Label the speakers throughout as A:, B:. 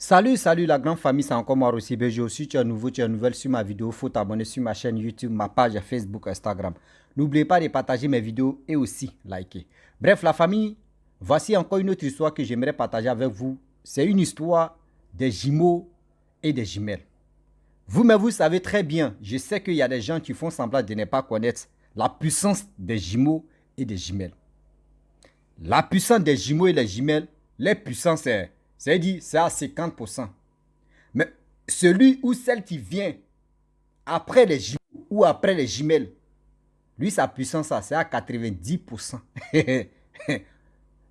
A: Salut la grande famille, c'est encore moi aussi BG. Si tu es nouveau, tu es nouvelle sur ma vidéo, faut t'abonner sur ma chaîne YouTube, ma page Facebook, Instagram. N'oubliez pas de partager mes vidéos et aussi liker. Bref, la famille, voici encore une autre histoire que j'aimerais partager avec vous. C'est une histoire des jumeaux et des jumelles. Vous-même, vous savez très bien, je sais qu'il y a des gens qui font semblant de ne pas connaître la puissance des jumeaux et des jumelles. La puissance des jumeaux et des jumelles, les puissances, c'est à 50%. Mais celui ou celle qui vient après les jumeaux ou après les jumelles, lui, sa puissance, c'est à 90%.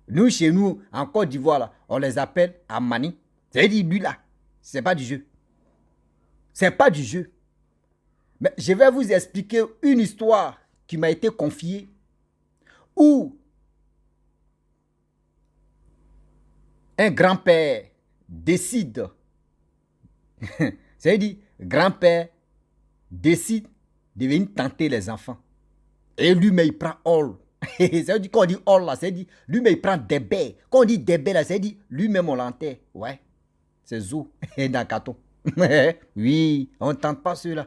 A: Nous, chez nous, en Côte d'Ivoire, on les appelle Amani. C'est-à-dire, lui là, c'est pas du jeu. C'est pas du jeu. Mais je vais vous expliquer une histoire qui m'a été confiée où un grand-père décide, c'est-à-dire, grand-père décide de venir tenter les enfants. Et lui-même, il prend all. C'est-à-dire, quand on dit all là, c'est-à-dire, lui-même, il prend des baies. Quand on dit des baies là, c'est-à-dire, lui-même, on l'enterre. Ouais, c'est Zou, dans le carton. Oui, on ne tente pas cela.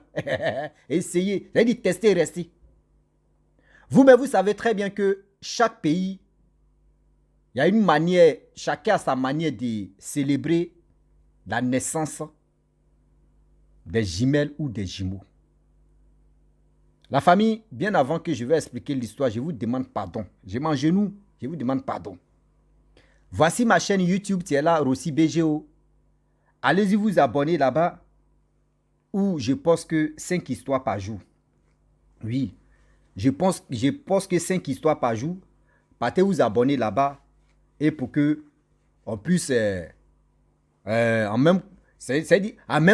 A: Essayez, c'est-à-dire, tester, rester. Vous-même, vous savez très bien que chaque pays, il y a une manière, chacun a sa manière de célébrer la naissance des jumelles ou des jumeaux. La famille, bien avant que je vais expliquer l'histoire, je vous demande pardon. Je m'agenouille, je vous demande pardon. Voici ma chaîne YouTube, c'est là, Rossi BGO. Allez-y vous abonner là-bas, où je poste que 5 histoires par jour. Oui, je poste que 5 histoires par jour. Partez vous abonner là-bas, et pour que on puisse, en même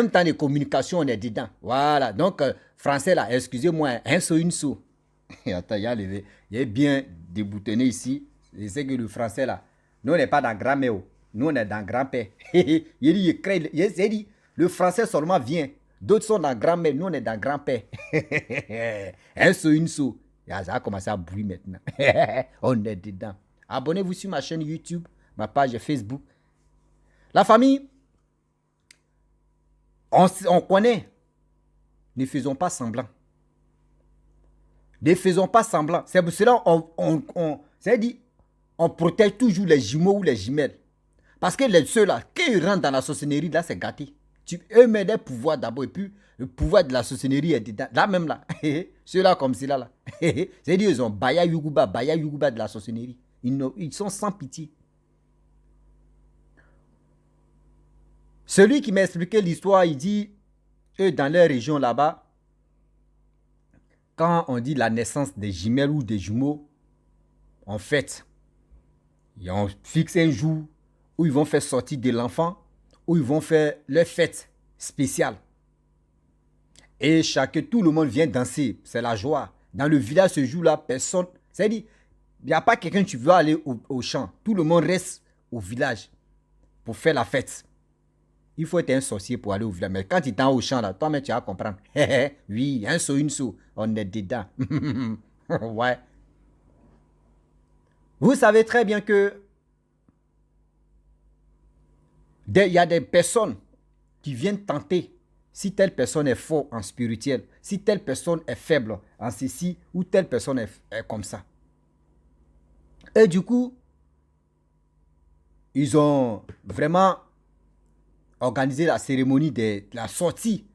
A: temps de communication, on est dedans. Voilà, donc, français là, excusez-moi, un saut, une saut. Attends, il est bien déboutonné ici. Je sais que le français là, nous on n'est pas dans grand-mère, nous on est dans grand-père. Il dit, le français seulement vient. D'autres sont dans grand-mère, nous on est dans grand-père. Un saut, une saut. Ça a commencé à bruire maintenant. On est dedans. Abonnez-vous sur ma chaîne YouTube, ma page Facebook. La famille, on connaît. Ne faisons pas semblant. Ne faisons pas semblant. C'est pour cela on protège toujours les jumeaux ou les jumelles. Parce que ceux-là, quand ils rentrent dans la sorcellerie, là, c'est gâté. Eux mettent des pouvoirs d'abord et puis le pouvoir de la sorcellerie est dedans. Là même là, ceux-là comme ceux-là. Là. C'est-à-dire ils ont Baya Yuguba de la sorcellerie. Ils sont sans pitié. Celui qui m'a expliqué l'histoire, il dit, eux, dans leur région là-bas, quand on dit la naissance des jumelles ou des jumeaux, en fait, on fixe un jour où ils vont faire sortir de l'enfant, où ils vont faire leur fête spéciale. Et tout le monde vient danser, c'est la joie. Dans le village, ce jour-là, personne, c'est-à-dire, il n'y a pas quelqu'un qui veut aller au champ. Tout le monde reste au village pour faire la fête. Il faut être un sorcier pour aller au village. Mais quand tu es au champ, là, toi-même, tu vas comprendre. Oui, un saut, une saut, on est dedans. Ouais. Vous savez très bien que il y a des personnes qui viennent tenter si telle personne est fort en spirituel, si telle personne est faible en ceci, ou telle personne est comme ça. Et du coup, ils ont vraiment organisé la cérémonie de la sortie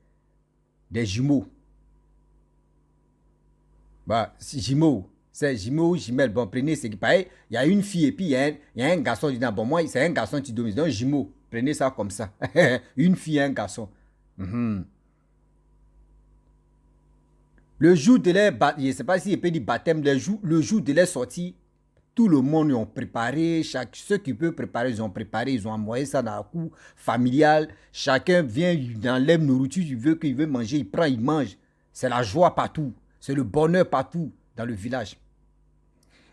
A: des jumeaux. Bah, jumeaux, c'est jumeaux ou jumelles. Bon, prenez, c'est pareil. Il y a une fille et puis il y a un garçon. Bon, moi, c'est un garçon qui domine. Donc, jumeaux. Prenez ça comme ça. Une fille et un garçon. Le jour de leur baptême, je ne sais pas si il peut dire baptême, le jour de leur sortie, tout le monde y ont préparé. Ceux qui peuvent préparer, ils ont préparé. Ils ont envoyé ça dans la cour familiale. Chacun vient dans l'aime nourriture. Il veut manger, il prend, il mange. C'est la joie partout. C'est le bonheur partout dans le village.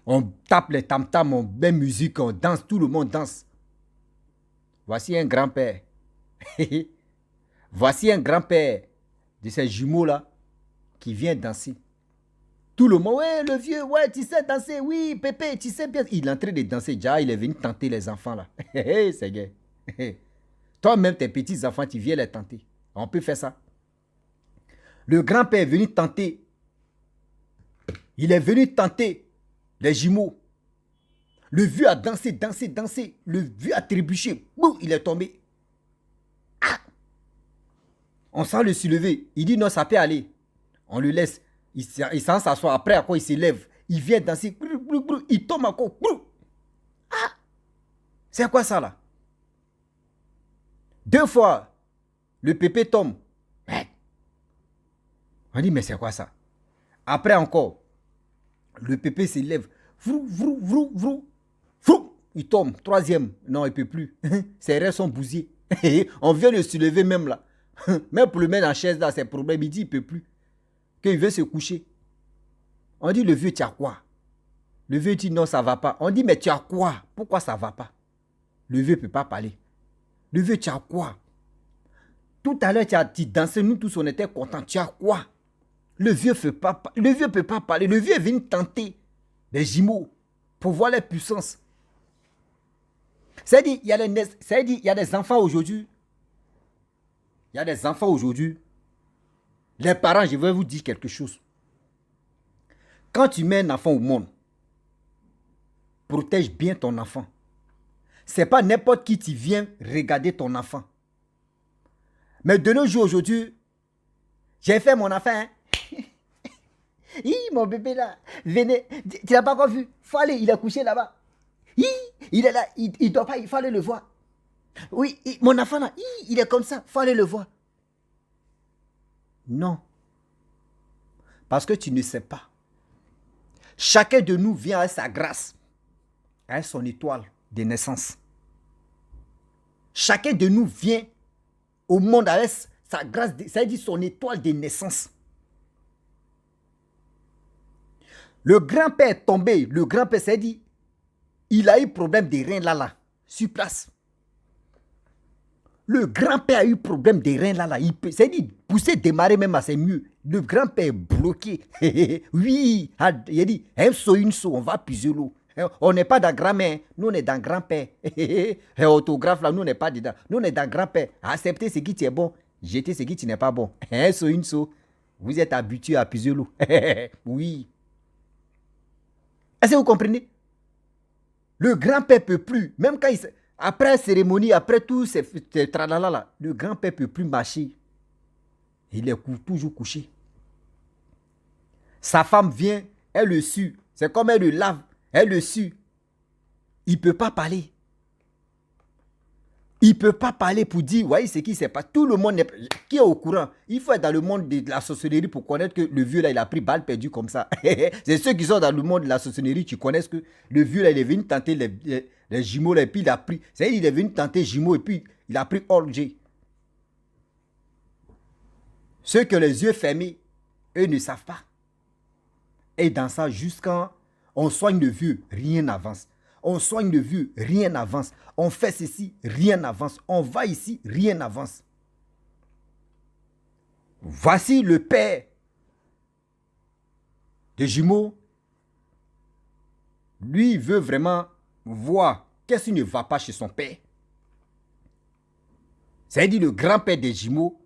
A: On tape les tam-tams, on met musique, on danse, tout le monde danse. Voici un grand-père. Voici un grand-père de ces jumeaux-là qui vient danser. Tout le monde, ouais, le vieux, ouais, tu sais danser, oui, Pépé, tu sais bien. Il est en train de danser, déjà, il est venu tenter les enfants là. C'est gay. Toi-même, tes petits-enfants, tu viens les tenter. On peut faire ça. Le grand-père est venu tenter. Il est venu tenter les jumeaux. Le vieux a dansé, dansé, dansé. Le vieux a trébuché. Boum, il est tombé. Ah! On sent le soulever. Il dit non, ça peut aller. On le laisse. Il s'en s'assoit. Après, à quoi il se lève. Il vient danser. Il tombe encore. Ah! C'est quoi ça là? 2 fois, le pépé tombe. On dit, mais c'est quoi ça? Après encore, le pépé se lève. Vrou, vrou, vrou, vrou. Vrou. Il tombe. 3e. Non, il ne peut plus. Ses rêves sont bousillés. On vient de se lever même là. Même pour le mettre en chaise là, c'est problème. Il dit, il ne peut plus. Qu'il veut se coucher. On dit, le vieux, tu as quoi? Le vieux dit, non, ça ne va pas. On dit, mais tu as quoi? Pourquoi ça ne va pas? Le vieux ne peut pas parler. Le vieux, tu as quoi? Tout à l'heure, tu dansais, nous tous, on était contents. Tu as quoi? Le vieux ne peut pas parler. Le vieux est venu tenter les jumeaux pour voir leur puissance. C'est-à-dire, il y a des enfants aujourd'hui. Il y a des enfants aujourd'hui. Les parents, je vais vous dire quelque chose. Quand tu mets un enfant au monde, protège bien ton enfant. Ce n'est pas n'importe qui qui vient regarder ton enfant. Mais de nos jours aujourd'hui, j'ai fait mon enfant. Hein? Mon bébé là, venez, tu l'as pas encore vu? Faut aller, il est couché là-bas. Il est là, il doit pas, il faut aller le voir. Oui, mon enfant là, il est comme ça, faut aller le voir. Non. Parce que tu ne sais pas. Chacun de nous vient avec sa grâce, avec son étoile de naissance. Chacun de nous vient au monde avec sa grâce, c'est-à-dire son étoile de naissance. Le grand-père est tombé. Le grand-père s'est dit, il a eu problème de reins là, sur place. Le grand-père a eu problème de reins là. Il s'est dit, pousser, démarrer même, c'est mieux. Le grand-père est bloqué. Oui, il a dit, on va puiser l'eau. On n'est pas dans grand-mère, nous on est dans grand-père. Autographe là, nous on n'est pas dedans. Nous on est dans grand-père. Accepter ce qui est bon, jeter ce qui n'est pas bon. Vous êtes habitué à puiser l'eau. Oui. Est-ce que vous comprenez? Le grand-père ne peut plus, même quand après la cérémonie, après tout ces tralala là, le grand-père ne peut plus marcher. Il est toujours couché. Sa femme vient, elle le sue. C'est comme elle le lave, elle le sue. Il ne peut pas parler. Il ne peut pas parler pour dire, voyez ce qui s'est passé. Tout le monde qui est au courant. Il faut être dans le monde de la sorcellerie pour connaître que le vieux là, il a pris balle perdue comme ça. C'est ceux qui sont dans le monde de la sorcellerie qui connaissent que le vieux là, il est venu tenter les jumeaux là, et puis il a pris. C'est-à-dire, il est venu tenter jumeaux et puis il a pris orgie. Ceux qui ont les yeux fermés, eux ne savent pas. Et dans ça, jusqu'à on soigne le vieux, rien n'avance. On soigne le vieux, rien n'avance. On fait ceci, rien n'avance. On va ici, rien n'avance. Voici le père des jumeaux. Lui, il veut vraiment voir qu'est-ce qui ne va pas chez son père. C'est-à-dire le grand-père des jumeaux.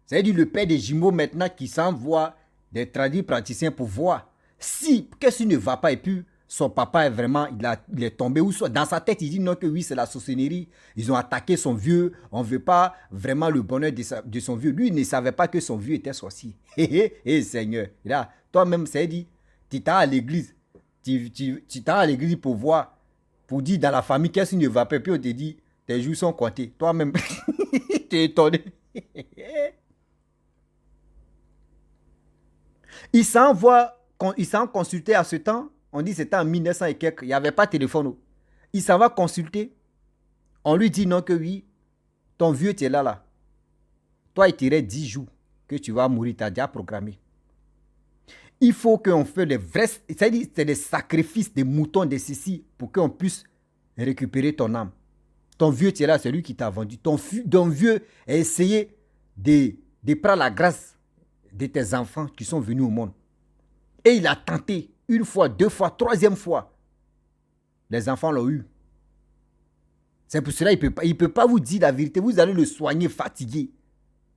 A: C'est-à-dire le père des jumeaux maintenant qui s'envoie des tradis praticiens pour voir si qu'est-ce qui ne va pas et puis son papa est vraiment, il est tombé ou soit dans sa tête, il dit non que oui, c'est la sorcellerie. Ils ont attaqué son vieux. On ne veut pas vraiment le bonheur de son vieux. Lui, il ne savait pas que son vieux était sorcier. Hé, Seigneur. Là, toi-même, c'est dit, tu t'as à l'église. Tu t'as à l'église pour voir, pour dire dans la famille qu'est-ce qui ne va pas. Puis on te dit, tes jours sont comptés. Toi-même, tu es étonné. Il s'en consulté à ce temps. On dit que c'était en 1900 et quelques. Il n'y avait pas de téléphone. Il s'en va consulter. On lui dit non que oui. Ton vieux, tu es là. Toi, il tirait 10 jours que tu vas mourir. Tu as déjà programmé. Il faut qu'on fasse les vrais... C'est-à-dire c'est des sacrifices, des moutons, des ceci pour qu'on puisse récupérer ton âme. Ton vieux, tu es là, c'est lui qui t'a vendu. Ton vieux a essayé de prendre la grâce de tes enfants qui sont venus au monde. Et il a tenté. 1 fois, 2 fois, 3e fois. Les enfants l'ont eu. C'est pour cela qu'il ne peut pas vous dire la vérité. Vous allez le soigner fatigué.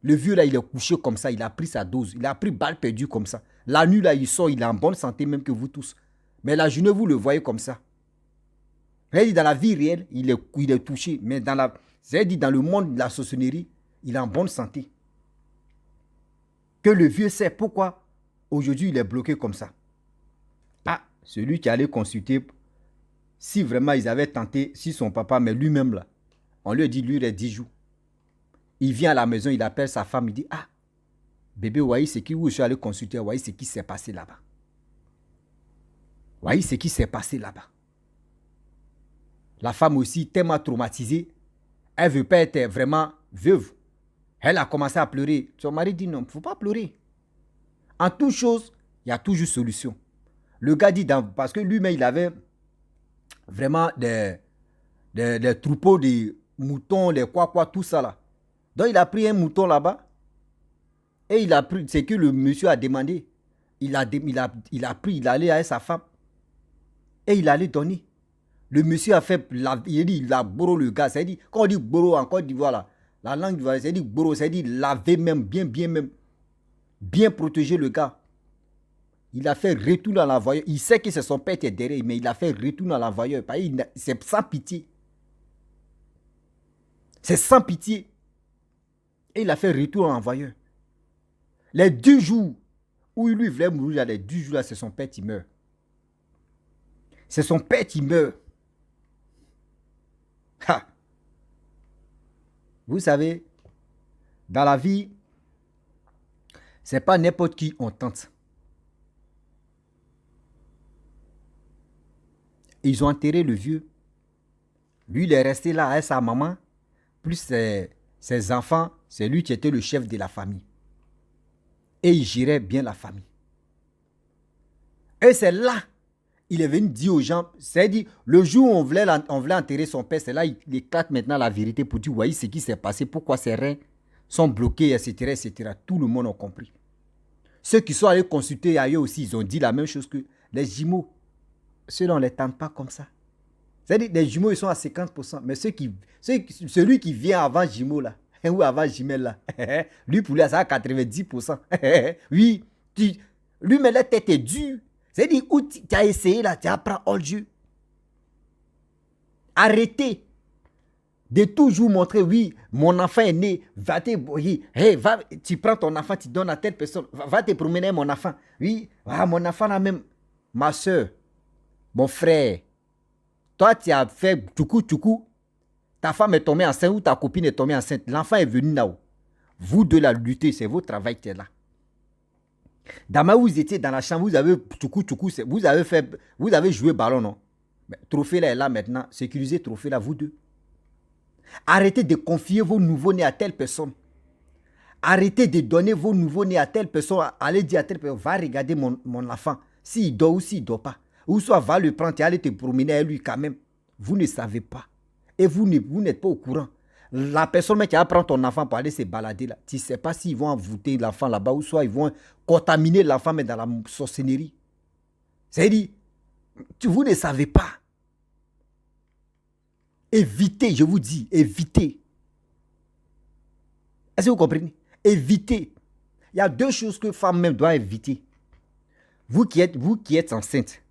A: Le vieux là, il est couché comme ça. Il a pris sa dose. Il a pris balle perdue comme ça. La nuit là, il sort. Il est en bonne santé même que vous tous. Mais la journée, vous le voyez comme ça. Dans la vie réelle, il est touché. Mais dans le monde de la sorcellerie, il est en bonne santé. Que le vieux sait pourquoi aujourd'hui il est bloqué comme ça. Ah, celui qui allait consulter, si vraiment ils avaient tenté, si son papa, mais lui-même là, on lui a dit, lui, il est 10 jours. Il vient à la maison, il appelle sa femme, il dit, ah, bébé, voyez ce qui, où je suis allé consulter, voyez ce qui s'est passé là-bas. Voyez ce qui s'est passé là-bas. La femme aussi, tellement traumatisée, elle ne veut pas être vraiment veuve. Elle a commencé à pleurer. Son mari dit non, il ne faut pas pleurer. En toute chose, il y a toujours solution. Le gars dit, parce que lui-même, il avait vraiment des troupeaux de moutons, des quoi, tout ça là. Donc, il a pris un mouton là-bas. Et il a pris, c'est que le monsieur a demandé. Il a pris, il allait avec sa femme. Et il allait donner. Le monsieur a fait, il a boro le gars. C'est-à-dire, quand on dit boro en Côte d'Ivoire là, la langue d'Ivoire, c'est-à-dire boro, c'est-à-dire laver même, bien même. Bien protéger le gars. Il a fait retour dans l'envoyeur. Il sait que c'est son père qui est derrière, mais il a fait retour dans l'envoyeur. C'est sans pitié. C'est sans pitié. Et il a fait retour dans l'envoyeur. Les 2 jours où il lui voulait mourir, les 2 jours là, c'est son père qui meurt. C'est son père qui meurt. Ha! Vous savez, dans la vie, c'est pas n'importe qui on tente. Ils ont enterré le vieux. Lui, il est resté là avec sa maman, plus ses enfants. C'est lui qui était le chef de la famille. Et il gérait bien la famille. Et c'est là, il est venu dire aux gens, c'est-à-dire, le jour où on voulait enterrer son père, c'est là, il éclate maintenant la vérité pour dire, voyez ce qui s'est passé, pourquoi ses reins sont bloqués, etc., etc. Tout le monde a compris. Ceux qui sont allés consulter ailleurs aussi, ils ont dit la même chose que les jumeaux. Ceux-là, on ne les tente pas comme ça. C'est-à-dire, les jumeaux, ils sont à 50%. Mais celui qui vient avant jumeaux, là, ou avant jumelle, là, lui, pour lui, ça a 90%. Oui, lui, mais la tête est dure. C'est-à-dire, où tu as essayé, là, tu apprends all Dieu. Arrêtez de toujours montrer, oui, mon enfant est né, tu prends ton enfant, tu donnes à telle personne, va te promener mon enfant. Oui, mon enfant là même, ma soeur, mon frère, toi tu as fait tchoukou, ta femme est tombée enceinte ou ta copine est tombée enceinte, l'enfant est venu là-haut. Vous deux la lutter, c'est votre travail qui est là. Demain, vous étiez dans la chambre, vous avez tchoukou, vous avez joué ballon, non? Mais trophée là est là maintenant, sécurisez trophée là, vous deux. Arrêtez de confier vos nouveaux-nés à telle personne. Arrêtez de donner vos nouveaux-nés à telle personne. Allez dire à telle personne, va regarder mon enfant. S'il dort ou s'il ne dort pas. Ou soit va le prendre et aller te promener avec lui quand même. Vous ne savez pas. Et vous n'êtes pas au courant. La personne qui va prendre ton enfant pour aller se balader là, tu ne sais pas s'ils vont envoûter l'enfant là-bas ou soit ils vont contaminer l'enfant mais dans la sorcellerie. C'est-à-dire, vous ne savez pas. Évitez, je vous dis, évitez. Est-ce que vous comprenez? Évitez. Il y a 2 choses que femme même doit éviter. Vous qui êtes enceinte,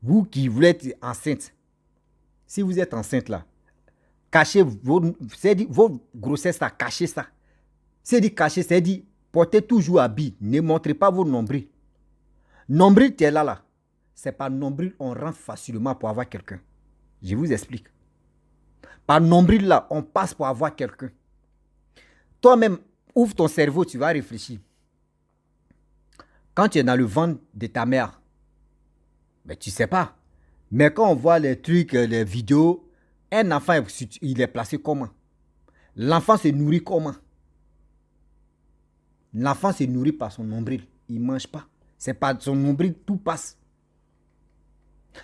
A: vous qui voulez être enceinte, si vous êtes enceinte là, cachez vos grossesses là, cachez ça. C'est-à-dire cacher, c'est-à-dire portez toujours habit, ne montrez pas vos nombrils. Nombril, tu es là. C'est par nombril on rentre facilement pour avoir quelqu'un. Je vous explique. Par nombril là, on passe pour avoir quelqu'un. Toi-même, ouvre ton cerveau, tu vas réfléchir. Quand tu es dans le ventre de ta mère, mais tu ne sais pas. Mais quand on voit les trucs, les vidéos, un enfant, il est placé comment? L'enfant se nourrit comment? L'enfant se nourrit par son nombril. Il ne mange pas. C'est par son nombril, tout passe.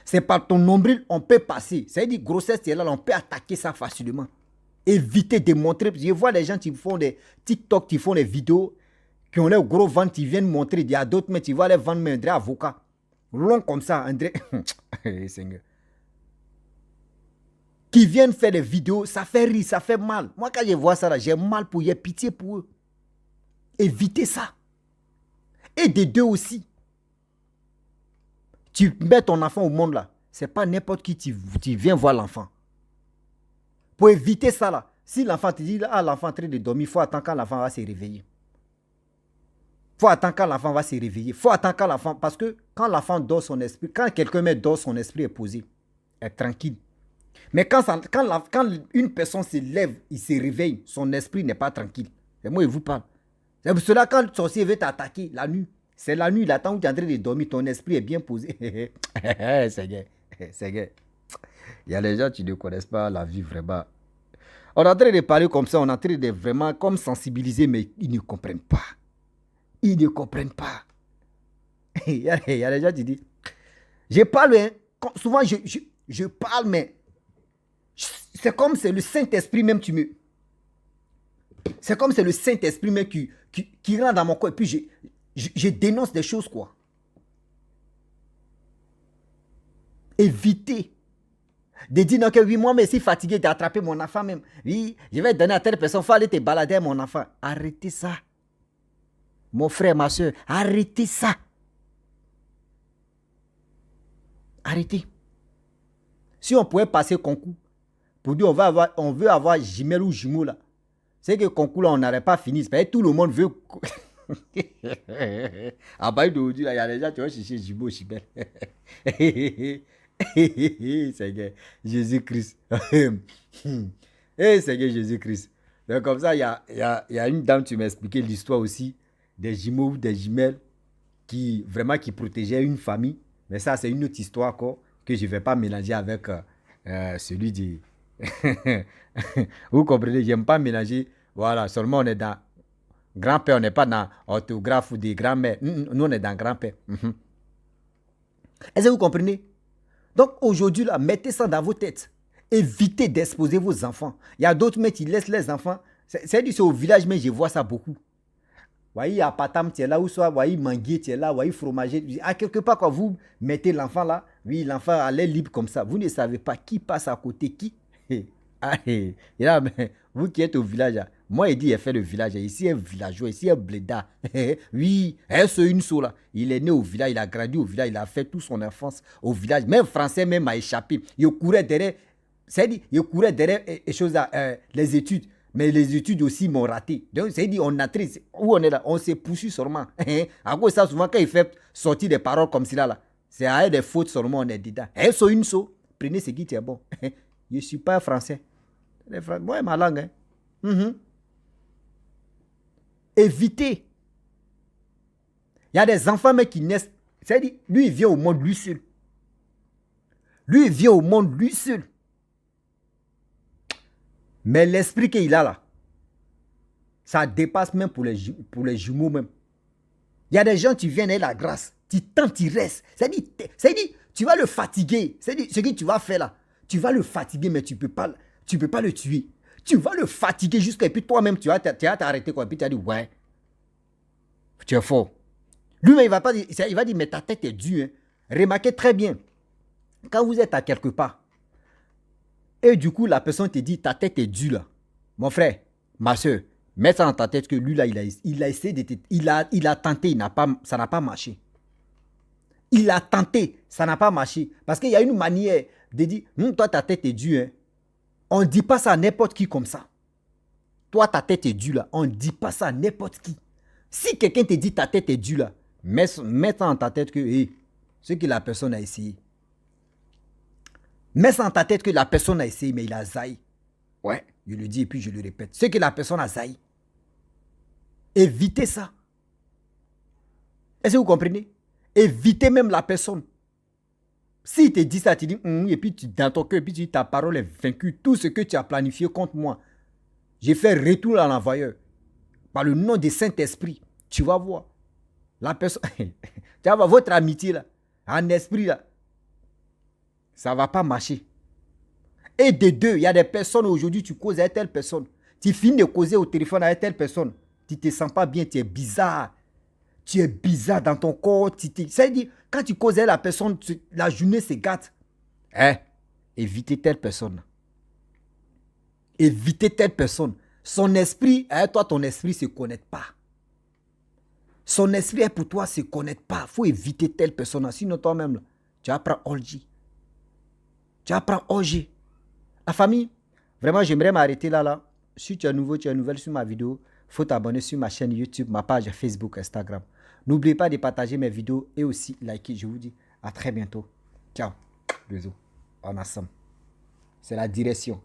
A: C'est par ton nombril, on peut passer. C'est-à-dire, grossesse, c'est là, on peut attaquer ça facilement. Évitez de montrer. Je vois les gens qui font des TikTok, qui font des vidéos, qui ont les gros ventres, qui viennent montrer. Il y a d'autres, mais tu vois les ventres, mais André avocat. Long comme ça, André. Seigneur. qui viennent faire des vidéos, ça fait rire, ça fait mal. Moi, quand je vois ça, là, j'ai mal pour eux, j'ai pitié pour eux. Évitez ça. Et des deux aussi. Tu mets ton enfant au monde là. C'est pas n'importe qui tu viens voir l'enfant. Pour éviter ça là. Si l'enfant te dit, ah, l'enfant est en train de dormir, il faut attendre quand l'enfant va se réveiller. Il faut attendre quand l'enfant va se réveiller. Il faut attendre quand l'enfant... Parce que quand l'enfant dort son esprit, quand quelqu'un dort, son esprit est posé. Est tranquille. Mais quand une personne se lève, il se réveille, son esprit n'est pas tranquille. C'est moi, je vous parle. C'est pour cela quand le sorcier veut t'attaquer la nuit, c'est la nuit, l'attend où tu es en train de dormir, ton esprit est bien posé. C'est gay. C'est gay. Il y a les gens qui ne connaissent pas la vie vraiment. On est en train de parler comme ça, on est en train de vraiment comme sensibiliser, mais ils ne comprennent pas. Ils ne comprennent pas. Il y a des gens qui disent, je parle, hein, souvent je parle, mais c'est comme c'est le Saint-Esprit même qui me... C'est comme c'est le Saint-Esprit même qui rentre dans mon corps. Et puis je dénonce des choses, quoi. Évitez de dire non, que oui, moi, mais si fatigué d'attraper mon enfant même. Oui, je vais donner à telle personne, il faut aller te balader à mon enfant. Arrêtez ça. Mon frère, ma soeur, arrêtez ça. Arrêtez. Si on pouvait passer concours, pour dire on veut avoir jumelle ou jumeau là, c'est que concours là, on n'aurait pas fini. C'est tout le monde veut... À bas d'aujourd'hui, il y a des gens qui vont chercher jumeau, jumelle. Seigneur Jésus-Christ. Seigneur Jésus-Christ. Donc comme ça, il y a une dame qui m'a expliqué l'histoire aussi des jumeaux ou des jumelles qui protégeaient une famille. Mais ça, c'est une autre histoire encore que je ne vais pas mélanger avec celui du... Vous comprenez, je n'aime pas mélanger. Voilà, seulement on est dans grand-père, on n'est pas dans orthographe ou des grands-mères. Nous, on est dans grand-père. Est-ce que vous comprenez? Donc aujourd'hui, là, mettez ça dans vos têtes. Évitez d'exposer vos enfants. Il y a d'autres mecs qui laissent les enfants. C'est au village, mais je vois ça beaucoup. Voyez, à Patam, tu es là, ou soit, voyez, Manguier, tu es là, voyez, Fromager. À quelque part, quand vous mettez l'enfant là, oui, l'enfant a l'air libre comme ça. Vous ne savez pas qui passe à côté, qui. Et là, vous qui êtes au village, là, moi, il dit, il fait le village. Ici, un villageois, ici, un bléda. Oui, c'est une seule là. Il est né au village, il a grandi au village, il a fait toute son enfance au village. Même français, même a échappé. Il courait derrière, c'est-à-dire, il courait derrière les études. Mais les études aussi m'ont raté. Donc, c'est-à-dire, on a triste. Où on est là? On s'est poussé seulement. À cause de ça, souvent, quand il fait sortir des paroles comme cela, là, c'est à des fautes seulement, on est dedans. C'est une seule. Prenez ce qui est bon. Je ne suis pas français. Moi, ma langue. Évitez. Il y a des enfants mais qui naissent. C'est-à-dire, lui, il vient au monde lui seul. Lui, il vient au monde lui seul. Mais l'esprit qu'il a là, ça dépasse même pour les jumeaux même. Il y a des gens qui viennent avec la grâce. Tu tentes, tu restes. C'est-à-dire, tu vas le fatiguer. C'est-à-dire, ce que tu vas faire là, tu vas le fatiguer, mais tu ne peux pas le tuer. Tu vas le fatiguer jusqu'à... Et puis toi-même, tu vas t'arrêter quoi. Et puis tu vas dire, ouais, tu es fort. Lui-même, il va dire, mais ta tête est dure. Hein. Remarquez très bien. Quand vous êtes à quelque part, et du coup, la personne te dit, ta tête est dure là. Mon frère, ma soeur, mets ça dans ta tête que lui là, il a essayé de il a tenté, ça n'a pas marché. Il a tenté, ça n'a pas marché. Parce qu'il y a une manière de dire, toi ta tête est dure. Hein. On ne dit pas ça à n'importe qui comme ça. Toi ta tête est dure là, on ne dit pas ça à n'importe qui. Si quelqu'un te dit ta tête est dure là, mets ça dans ta tête que ce que la personne a essayé. Mets ça dans ta tête que la personne a essayé, mais il a zaï. Ouais, je le dis et puis je le répète. Ce que la personne a zaï. Évitez ça. Est-ce que vous comprenez? Évitez même la personne. S'il te dit ça, tu dis, et puis dans ton cœur, et puis tu dis, ta parole est vaincue. Tout ce que tu as planifié contre moi, j'ai fait retour à l'envoyeur. Par le nom du Saint-Esprit, tu vas voir. La personne, tu vas voir votre amitié là, en esprit là. Ça ne va pas marcher. Et de deux, il y a des personnes aujourd'hui, tu causes avec telle personne. Tu finis de causer au téléphone avec telle personne. Tu ne te sens pas bien, tu es bizarre. Tu es bizarre dans ton corps. C'est-à-dire, quand tu causes avec la personne, la journée se gâte. Évitez telle personne. éviter telle personne. Son esprit, toi, ton esprit ne se connecte pas. Son esprit pour toi ne se connecte pas. Il faut éviter telle personne. Sinon, toi-même, tu apprends Orji. Tu apprends Orji. La famille, vraiment, j'aimerais m'arrêter là. Si tu es nouveau, tu es nouvelle sur ma vidéo, il faut t'abonner sur ma chaîne YouTube, ma page Facebook, Instagram. N'oubliez pas de partager mes vidéos et aussi liker. Je vous dis à très bientôt. Ciao. Bisous. En ensemble. C'est la direction.